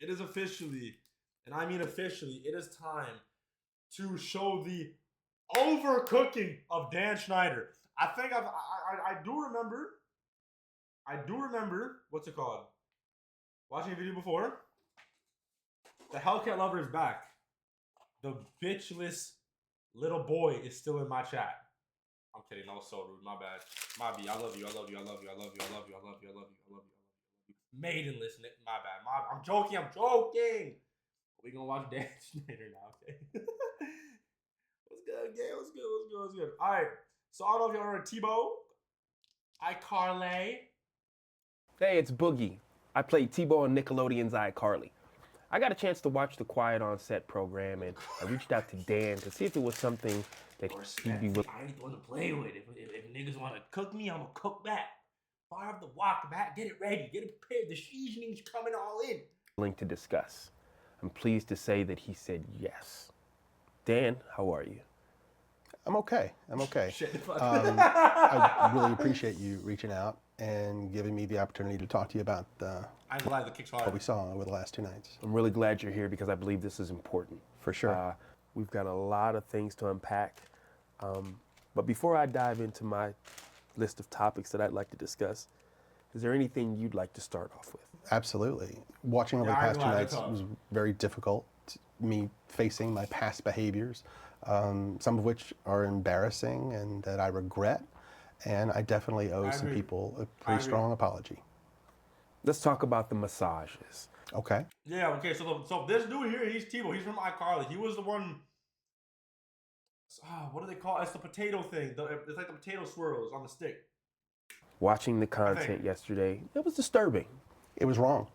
it is officially, and I mean officially, it is time to show the overcooking of Dan Schneider. I think I do remember. I do remember what's it called? Watching a video before. The Hellcat lover is back. The bitchless little boy is still in my chat. I'm kidding. That was so rude. My bad. My B. I love you. I love you. I love you. I love you. I love you. I love you. I love you. I love you. Maidenless. My bad. I'm joking. I'm joking. We gonna watch Dan Schneider now, okay? What's good, gang? What's good? What's good? What's good? All right. So I don't know if y'all heard of Tebow. iCarly. Hey, it's Boogie. I played Tebow on Nickelodeon's iCarly. I got a chance to watch the Quiet on Set program, and I reached out to Dan to see if it was something that he'd be willing. I ain't the one to play with. If niggas want to cook me, I'm gonna cook back. Fire up the wok back. Get it ready. Get it prepared. The seasoning's coming all in. Willing to discuss. I'm pleased to say that he said yes. Dan, how are you? I'm okay. I'm okay. Shit, I really appreciate you reaching out and giving me the opportunity to talk to you about I'm glad the kicks hard. what we saw over the last 2 nights. I'm really glad you're here because I believe this is important. For sure. We've got a lot of things to unpack. But before I dive into my list of topics that I'd like to discuss, is there anything you'd like to start off with? Absolutely. Watching over the past 2 nights was very difficult. Me facing my past behaviors, some of which are embarrassing and that I regret. And I definitely owe some people a pretty strong apology. Let's talk about the massages. Okay. Yeah, okay, so this dude here, he's Tebow. He's from iCarly. He was the one, what do they call it? It's the potato thing. It's like the potato swirls on the stick. Watching the content yesterday, it was disturbing. It was wrong.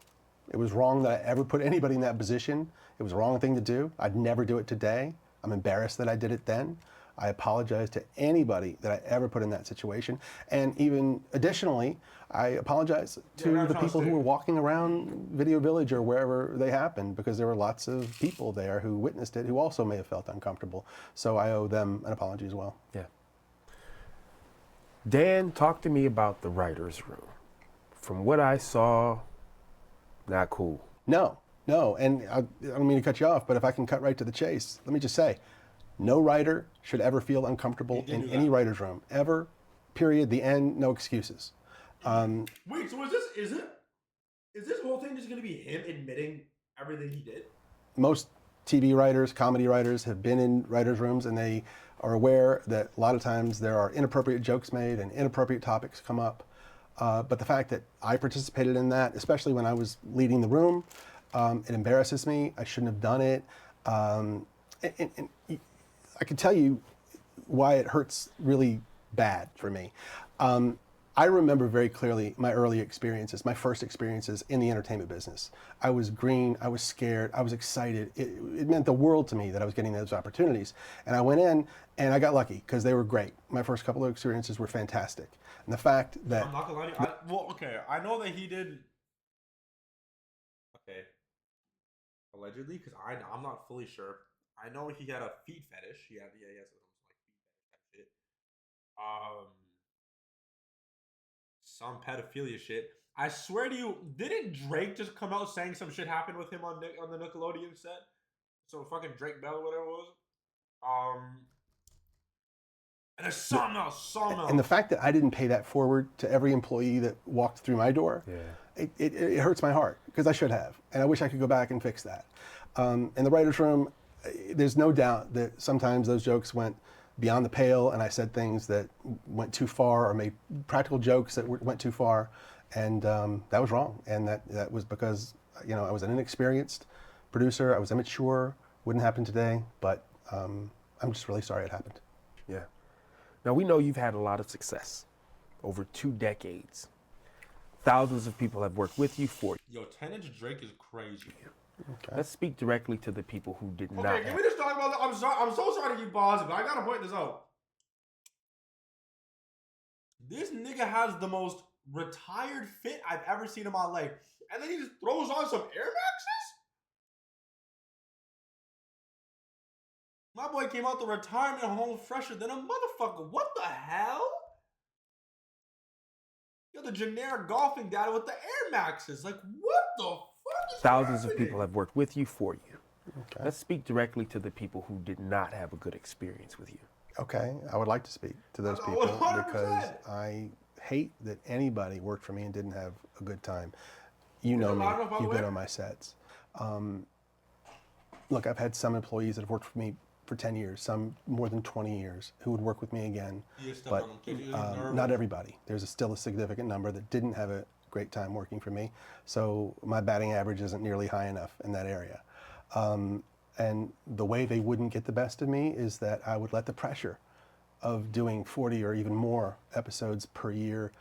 It was wrong that I ever put anybody in that position. It was the wrong thing to do. I'd never do it today. I'm embarrassed that I did it then. I apologize to anybody that I ever put in that situation. And even additionally, I apologize to the people who were walking around Video Village or wherever they happened, because there were lots of people there who witnessed it who also may have felt uncomfortable. So I owe them an apology as well. Yeah. Dan, talk to me about the writer's room. From what I saw, not cool. No. And I don't mean to cut you off, but if I can cut right to the chase, let me just say, no writer should ever feel uncomfortable in any writer's room, ever, period, the end, no excuses. Wait, so is this whole thing just going to be him admitting everything he did? Most TV writers, comedy writers have been in writers' rooms, and they are aware that a lot of times there are inappropriate jokes made and inappropriate topics come up. But the fact that I participated in that, especially when I was leading the room, it embarrasses me. I shouldn't have done it. And I can tell you why it hurts really bad for me. I remember very clearly my early experiences, my first experiences in the entertainment business. I was green, I was scared, I was excited. It meant the world to me that I was getting those opportunities. And I went in and I got lucky because they were great. My first couple of experiences were fantastic. And the fact that... I'm not gonna lie to you. I know that he did... Okay. Allegedly, because I'm not fully sure. I know he had a feet fetish. He has some like feet fetish type shit. Some pedophilia shit. I swear to you, didn't Drake just come out saying some shit happened with him on the Nickelodeon set? So fucking Drake Bell, whatever it was. And there's something else. And the fact that I didn't pay that forward to every employee that walked through my door, it hurts my heart because I should have, and I wish I could go back and fix that. In the writers' room, there's no doubt that sometimes those jokes went beyond the pale, and I said things that went too far or made practical jokes that went too far, and that was wrong. And that was because I was an inexperienced producer. I was immature. Wouldn't happen today, but I'm just really sorry it happened. Yeah. Now we know you've had a lot of success over 2 decades. Thousands of people have worked with you for you. Yo, 10-inch Drake is crazy. Okay. Let's speak directly to the people who did not. Okay, can we just talk about that? I'm so sorry to keep pausing, but I gotta point this out. This nigga has the most retired fit I've ever seen in my life. And then he just throws on some Air Maxes? My boy came out the retirement home fresher than a motherfucker. What the hell? You're the generic golfing data with the Air Maxes. Like, what the fuck? Thousands of people have worked with you, for you. Okay. Let's speak directly to the people who did not have a good experience with you. Okay, I would like to speak to those people 100%. because I hate that anybody worked for me and didn't have a good time. You know me, you've been on my sets. Look, I've had some employees that have worked for me for 10 years, some more than 20 years, who would work with me again, but not everybody. There's still a significant number that didn't have a great time working for me, so my batting average isn't nearly high enough in that area. And the way they wouldn't get the best of me is that I would let the pressure of doing 40 or even more episodes per year,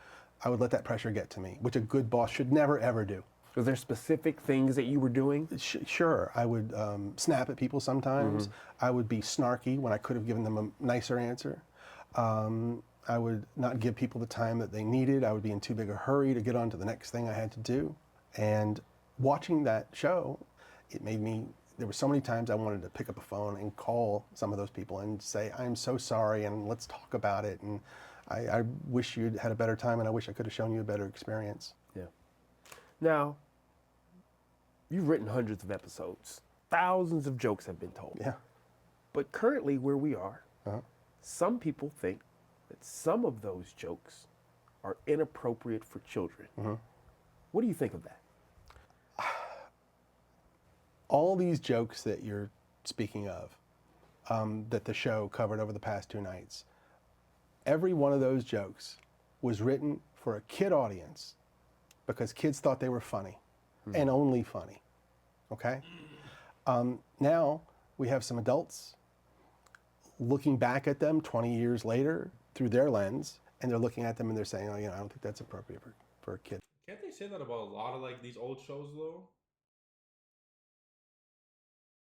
I would let that pressure get to me, which a good boss should never, ever do. Was there specific things that you were doing? Sure. I would snap at people sometimes. I would be snarky when I could have given them a nicer answer. I would not give people the time that they needed. I would be in too big a hurry to get on to the next thing I had to do. And watching that show, it made me, there were so many times I wanted to pick up a phone and call some of those people and say, I'm so sorry and let's talk about it. And I wish you'd had a better time and I wish I could have shown you a better experience. Yeah. Now, you've written hundreds of episodes. Thousands of jokes have been told. Yeah. But currently where we are, some people think that some of those jokes are inappropriate for children. What do you think of that? All these jokes that you're speaking of, that the show covered over the past 2 nights, every one of those jokes was written for a kid audience because kids thought they were funny and only funny, okay? Now we have some adults looking back at them 20 years later through their lens, and they're looking at them and they're saying, oh, you know, I don't think that's appropriate for a kid. Can't they say that about a lot of like these old shows though?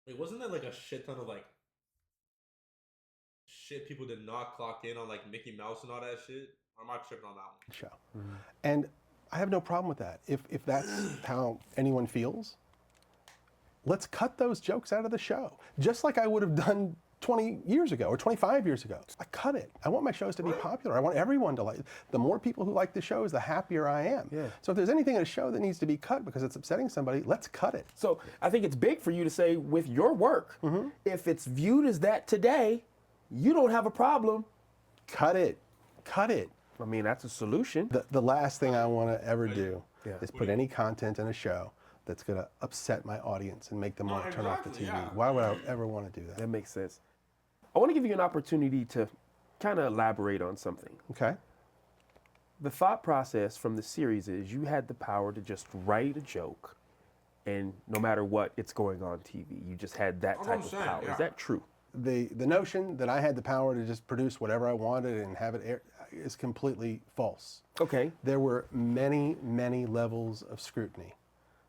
Wait, wasn't there like a shit ton of like shit people did not clock in on, like Mickey Mouse and all that shit? Or am I tripping on that one? Show. And I have no problem with that. If that's how anyone feels, let's cut those jokes out of the show. Just like I would have done 20 years ago or 25 years ago. I cut it. I want my shows to be popular. I want everyone to like. The more people who like the shows, the happier I am. Yeah. So if there's anything in a show that needs to be cut because it's upsetting somebody, let's cut it. So I think it's big for you to say with your work, if it's viewed as that today, you don't have a problem. Cut it. Cut it. I mean, that's a solution. The last thing I want to ever do is put any content in a show that's going to upset my audience and make them want to turn off the TV. Why would I ever want to do that? That makes sense. I want to give you an opportunity to kind of elaborate on something. Okay. The thought process from the series is you had the power to just write a joke, and no matter what, it's going on TV. You just had that type of power. Is that true? The notion that I had the power to just produce whatever I wanted and have it air is completely false. Okay. There were many, many levels of scrutiny.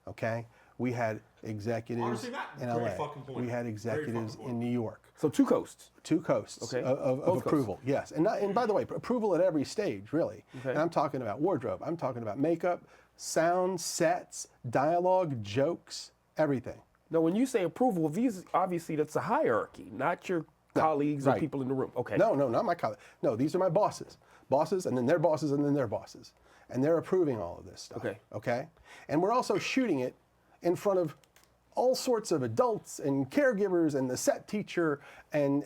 Okay? We had executives in LA. We had executives in New York. So 2 coasts. 2 coasts of approval, yes. And by the way, approval at every stage, really. Okay. And I'm talking about wardrobe. I'm talking about makeup, sound, sets, dialogue, jokes, everything. Now, when you say approval, these obviously that's a hierarchy, not your colleagues or people in the room. Okay. No, not my colleagues. No, these are my bosses. Bosses, and then their bosses, and then their bosses. And they're approving all of this stuff. Okay. Okay? And we're also shooting it in front of all sorts of adults and caregivers and the set teacher and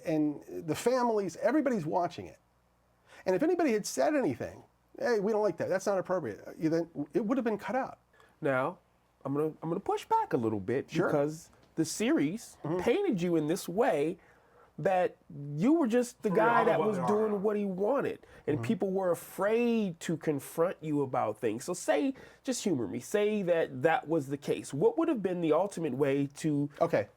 the families. Everybody's watching it. And if anybody had said anything, hey, we don't like that, that's not appropriate, then it would have been cut out. Now, I'm gonna push back a little bit because the series painted you in this way that you were just the guy that was doing what he wanted, and people were afraid to confront you about things. So say, just humor me, say that was the case. What would have been the ultimate way to... Okay,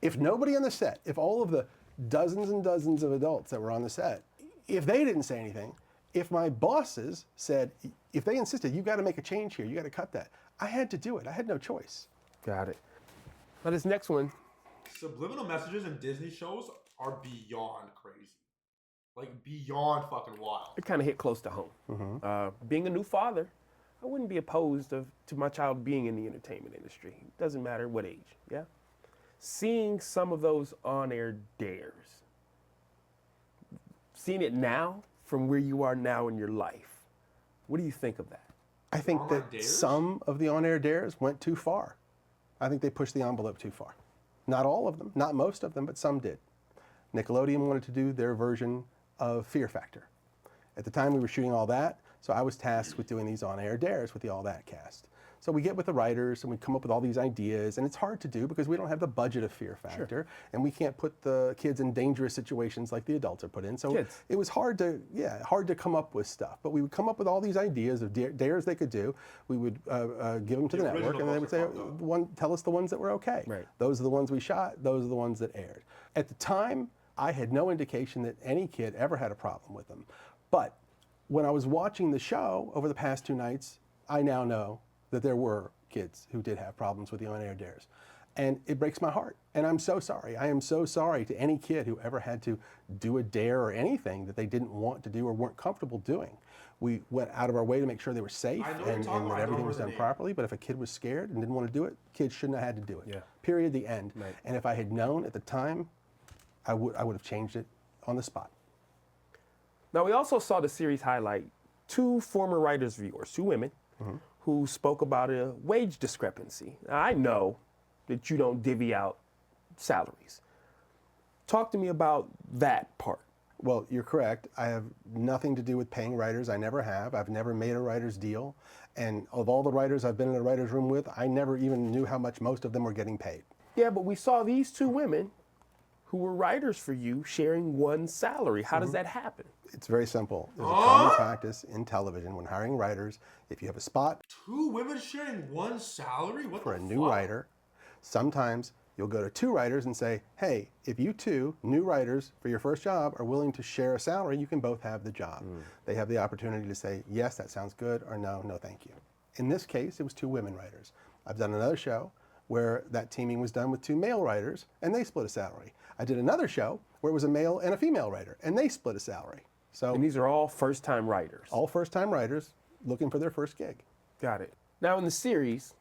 if nobody on the set, if all of the dozens and dozens of adults that were on the set, if they didn't say anything, if my bosses said, if they insisted, you got to make a change here, you got to cut that, I had to do it. I had no choice. Got it. Now this next one. Subliminal messages in Disney shows are beyond crazy. Like, beyond fucking wild. It kind of hit close to home. Being a new father, I wouldn't be opposed to my child being in the entertainment industry. It doesn't matter what age, yeah? Seeing some of those on-air dares, seeing it now from where you are now in your life, what do you think of that? I think that some of the on-air dares went too far. I think they pushed the envelope too far. Not all of them, not most of them, but some did. Nickelodeon wanted to do their version of Fear Factor. At the time we were shooting All That, so I was tasked with doing these on-air dares with the All That cast. So we get with the writers and we come up with all these ideas, and it's hard to do because we don't have the budget of Fear Factor, and we can't put the kids in dangerous situations like the adults are put in. So it was hard to come up with stuff. But we would come up with all these ideas of dares they could do. We would give them to the network, and they would say, tell us the ones that were okay. Right. Those are the ones we shot. Those are the ones that aired. At the time, I had no indication that any kid ever had a problem with them. But when I was watching the show over the past 2 nights, I now know that there were kids who did have problems with the on-air dares. And it breaks my heart. And I'm so sorry. I am so sorry to any kid who ever had to do a dare or anything that they didn't want to do or weren't comfortable doing. We went out of our way to make sure they were safe and that everything was done properly. But if a kid was scared and didn't want to do it, kids shouldn't have had to do it. Yeah. Period, the end. Right. And if I had known at the time, I would have changed it on the spot. Now, we also saw the series highlight 2 former writers' viewers, 2 women, who spoke about a wage discrepancy. Now, I know that you don't divvy out salaries. Talk to me about that part. Well, you're correct. I have nothing to do with paying writers. I never have. I've never made a writer's deal. And of all the writers I've been in a writer's room with, I never even knew how much most of them were getting paid. Yeah, but we saw these 2 women who were writers for you sharing one salary. How does that happen? It's very simple. There's a common practice in television when hiring writers. If you have a spot 2 women sharing one salary? What for a new writer, sometimes you'll go to 2 writers and say, hey, if you 2 new writers for your first job are willing to share a salary, you can both have the job. They have the opportunity to say, yes, that sounds good, or no, no thank you. In this case, it was 2 women writers. I've done another show where that teaming was done with 2 male writers, and they split a salary. I did another show where it was a male and a female writer, and they split a salary. So, and these are all first-time writers. All first-time writers looking for their first gig. Got it. Now, in the series,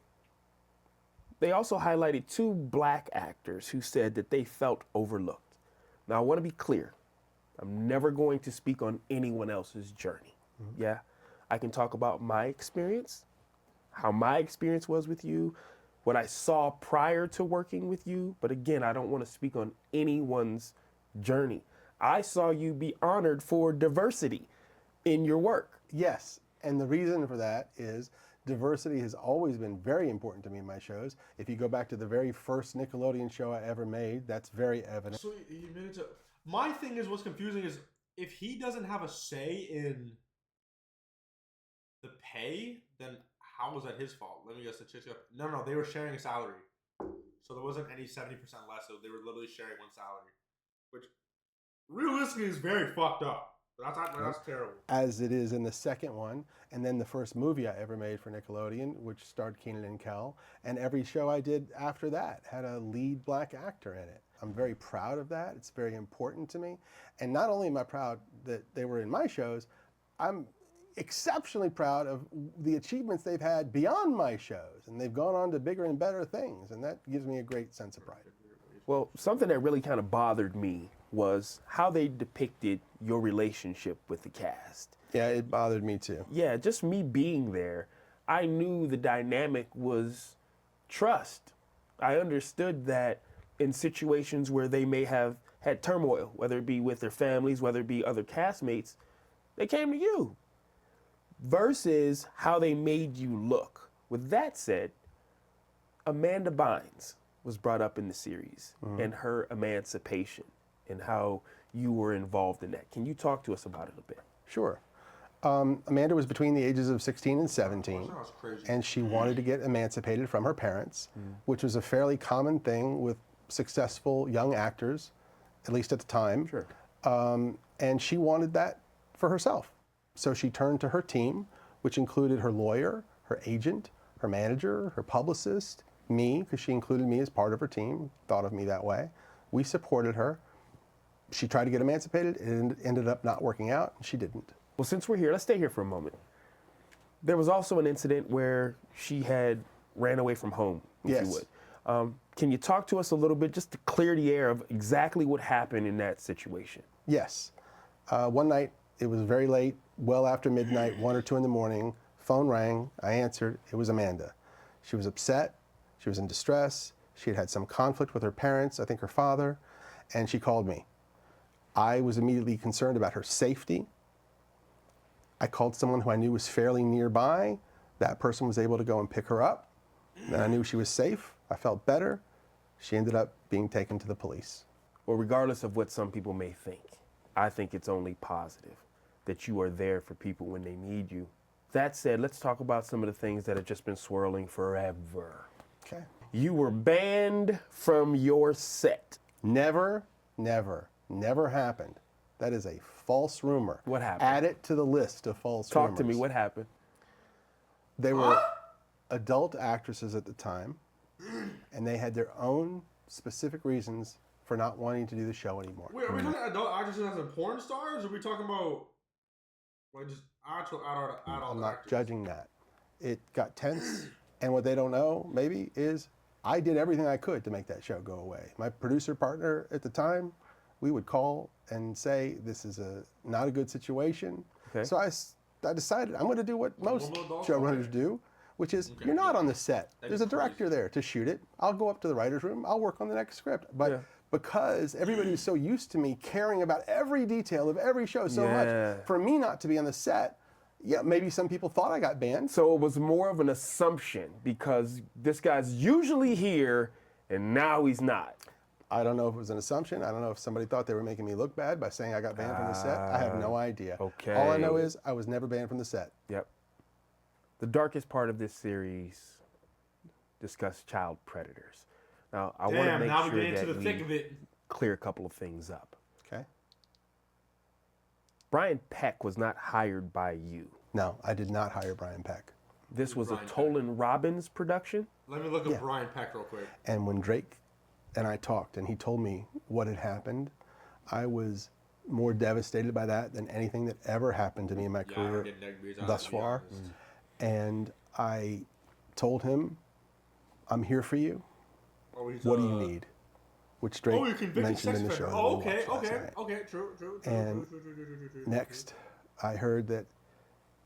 they also highlighted 2 black actors who said that they felt overlooked. Now, I want to be clear. I'm never going to speak on anyone else's journey. Yeah, I can talk about my experience, how my experience was with you, what I saw prior to working with you. But again, I don't want to speak on anyone's journey. I saw you be honored for diversity in your work. Yes, and the reason for that is diversity has always been very important to me in my shows. If you go back to the very first Nickelodeon show I ever made, that's very evident. So you made it to... My thing is, what's confusing is if he doesn't have a say in the pay, then how was that his fault? Let me guess. No, they were sharing a salary. So there wasn't any 70% less. So they were literally sharing one salary, which realistically is very fucked up. That's terrible. As it is in the second one, and then the first movie I ever made for Nickelodeon, which starred Kenan and Kel, and every show I did after that had a lead black actor in it. I'm very proud of that. It's very important to me. And not only am I proud that they were in my shows, I'm exceptionally proud of the achievements they've had beyond my shows, and they've gone on to bigger and better things, and that gives me a great sense of pride. Well, something that really kind of bothered me was how they depicted your relationship with the cast. Yeah, it bothered me too. Yeah, just me being there, I knew the dynamic was trust. I understood that in situations where they may have had turmoil, whether it be with their families, whether it be other castmates, they came to you. Versus how they made you look. With that said, Amanda Bynes was brought up in the series and her emancipation and how you were involved in that. Can you talk to us about it a bit? Sure. Amanda was between the ages of 16 and 17, and she wanted to get emancipated from her parents, which was a fairly common thing with successful young actors, at least at the time. Sure. And she wanted that for herself. So she turned to her team, which included her lawyer, her agent, her manager, her publicist, me, because she included me as part of her team, thought of me that way. We supported her. She tried to get emancipated. It ended up not working out. She didn't. Well, since we're here, let's stay here for a moment. There was also an incident where she had ran away from home, if you would. Can you talk to us a little bit just to clear the air of exactly what happened in that situation? Yes. One night, it was very late, well after midnight, 1 or 2 in the morning. Phone rang. I answered. It was Amanda. She was upset. She was in distress. She had had some conflict with her parents, I think her father, and she called me. I was immediately concerned about her safety. I called someone who I knew was fairly nearby. That person was able to go and pick her up. Then I knew she was safe. I felt better. She ended up being taken to the police. Well, regardless of what some people may think, I think it's only positive that you are there for people when they need you. That said, let's talk about some of the things that have just been swirling forever. Okay. You were banned from your set. Never happened. That is a false rumor. What happened? Add it to the list of false rumors. Talk to me, what happened? They were adult actresses at the time, and they had their own specific reasons for not wanting to do the show anymore. Wait, are we talking adult actresses as in porn stars, or are we talking about like just actual adult I'm not actors? judging that. It got tense, and what they don't know, maybe, is I did everything I could to make that show go away. My producer partner at the time, we would call and say, this is not a good situation. Okay. So I decided I'm going to do what most showrunners do, which is you're not on the set. There's a director there to shoot it. I'll go up to the writer's room. I'll work on the next script. But because everybody was so used to me caring about every detail of every show so much, for me not to be on the set, maybe some people thought I got banned. So it was more of an assumption because this guy's usually here and now he's not. I don't know if it was an assumption. I don't know if somebody thought they were making me look bad by saying I got banned from the set. I have no idea. Okay. All I know is I was never banned from the set. Yep. The darkest part of this series discussed child predators. Now, I want to make now sure we get into that the thick of it. clear a couple of things up. Okay. Brian Peck was not hired by you. No, I did not hire Brian Peck. This was Brian a Tolan Robbins production? Let me look up Brian Peck real quick. And when Drake and I talked and he told me what had happened, I was more devastated by that than anything that ever happened to me in my career thus far. And I told him, I'm here for you. What do you need? Which Drake mentioned in the show. Oh, okay, true. And next, I heard that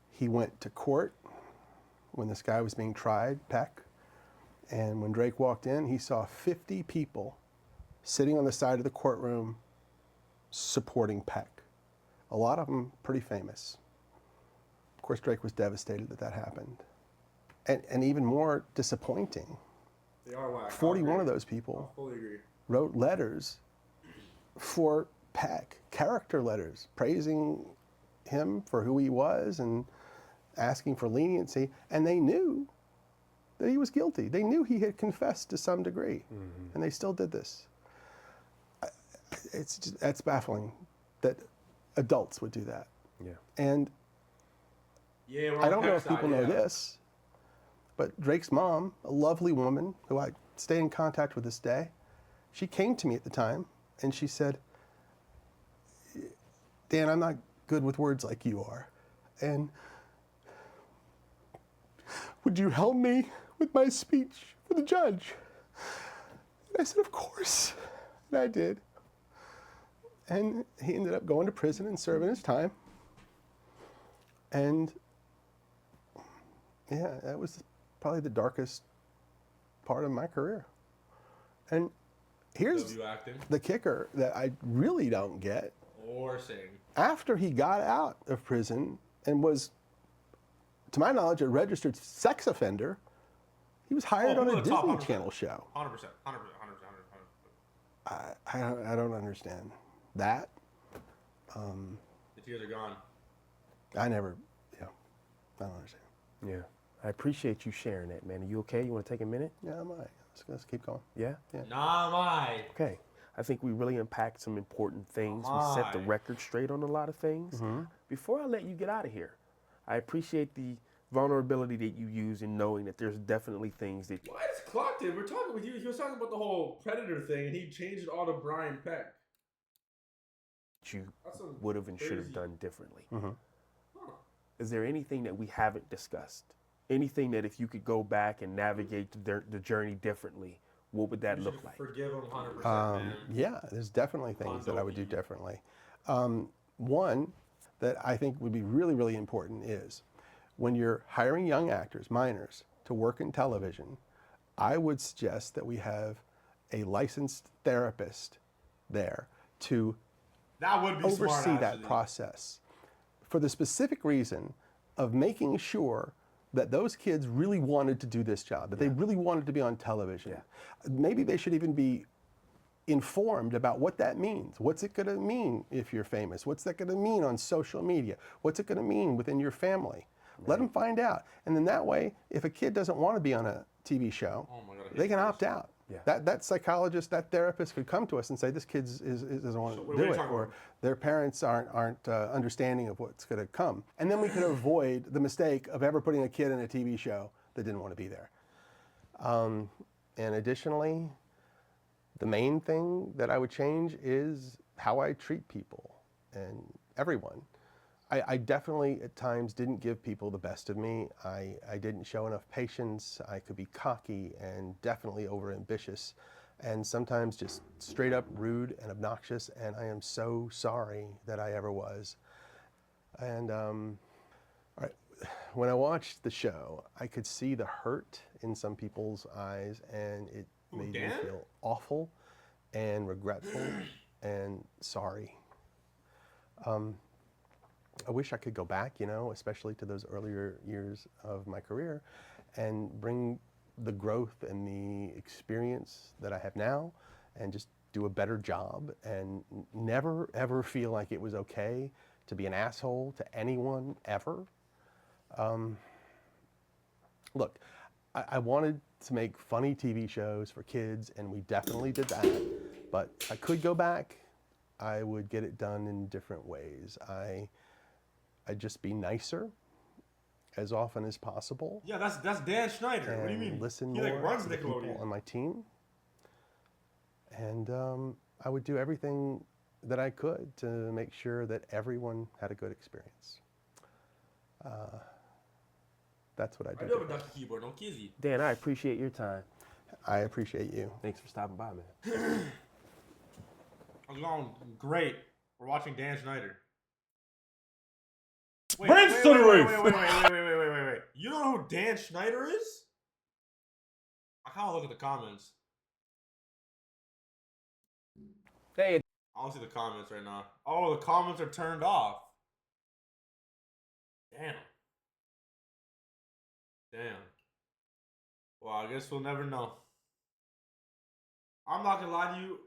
he went to court when this guy was being tried, Peck. And when Drake walked in, he saw 50 people sitting on the side of the courtroom supporting Peck. A lot of them pretty famous. Of course, Drake was devastated that that happened. And even more disappointing, They are whack. 41 of those people wrote letters for Peck, character letters, praising him for who he was and asking for leniency. And they knew that he was guilty. They knew he had confessed to some degree, and they still did this. That's baffling that adults would do that. Yeah. And I don't know if people know this, but Drake's mom, a lovely woman who I stay in contact with this day, she came to me at the time and she said, Dan, I'm not good with words like you are. And would you help me with my speech for the judge? And I said, of course. And I did. And he ended up going to prison and serving his time. And yeah, that was probably the darkest part of my career. And here's the kicker that I really don't get. Or sing. After he got out of prison and was, to my knowledge, a registered sex offender, he was hired on a Disney Channel show. 100%. I don't understand that. The tears are gone. I don't understand. Yeah. I appreciate you sharing that, man. Are you okay? You want to take a minute? Yeah, I'm all right. Let's keep going. Yeah? Nah, my. Okay. I think we really unpacked some important things. We set the record straight on a lot of things. Before I let you get out of here, I appreciate the vulnerability that you use in knowing that there's definitely things that... Why is Clock did? We're talking with you. He was talking about the whole Predator thing, and he changed it all to Brian Peck. You would have and should have done differently. Is there anything that we haven't discussed? Anything that if you could go back and navigate the journey differently, what would that look like? Forgive him 100%, man. Yeah, there's definitely things that I would do differently. One that I think would be really, really important is when you're hiring young actors, minors, to work in television, I would suggest that we have a licensed therapist there to That would be oversee smart, that actually. process for the specific reason of making sure that those kids really wanted to do this job, that they really wanted to be on television. Maybe they should even be informed about what that means. What's it going to mean if you're famous? What's that going to mean on social media? What's it going to mean within your family? Let them find out. And then that way, if a kid doesn't want to be on a TV show, they can opt out. That psychologist, that therapist could come to us and say, this kid doesn't want to do it, or their parents aren't understanding of what's going to come. And then we could avoid the mistake of ever putting a kid in a TV show that didn't want to be there. And additionally, the main thing that I would change is how I treat people and everyone. I definitely at times didn't give people the best of me. I didn't show enough patience. I could be cocky and definitely overambitious, and sometimes just straight up rude and obnoxious, and I am so sorry that I ever was. And all right, when I watched the show, I could see the hurt in some people's eyes, and it made me feel awful and regretful and sorry. I wish I could go back, especially to those earlier years of my career, and bring the growth and the experience that I have now and just do a better job and never, ever feel like it was okay to be an asshole to anyone, ever. Look, I wanted to make funny TV shows for kids, and we definitely did that. But if I could go back, I would get it done in different ways. I'd just be nicer as often as possible. Yeah, that's Dan Schneider. What do you mean? Listen He more runs to the people on my team. And I would do everything that I could to make sure that everyone had a good experience. That's what I do. I do have a Dr. Keyboard, no kizzy. Dan, I appreciate your time. I appreciate you. Thanks for stopping by, man. How's it going? Great. We're watching Dan Schneider. Wait. You don't know who Dan Schneider is? I kind of look at the comments. Hey. I don't see the comments right now. Oh, the comments are turned off. Damn. Well, I guess we'll never know. I'm not gonna lie to you.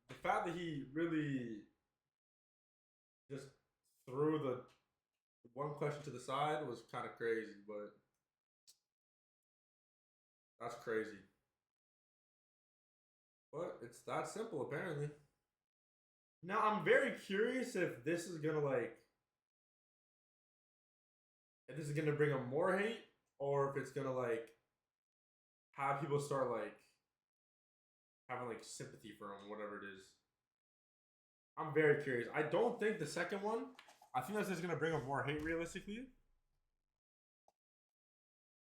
The fact that he really just threw the one question to the side was kind of crazy, but that's crazy. But it's that simple, apparently. Now, I'm very curious if this is gonna bring up more hate, or if it's gonna have people start having sympathy for him, whatever it is. I'm very curious. I don't think the second one, I think that's just gonna bring up more hate realistically.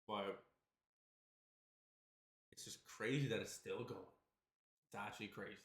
But it's just crazy that it's still going. It's actually crazy.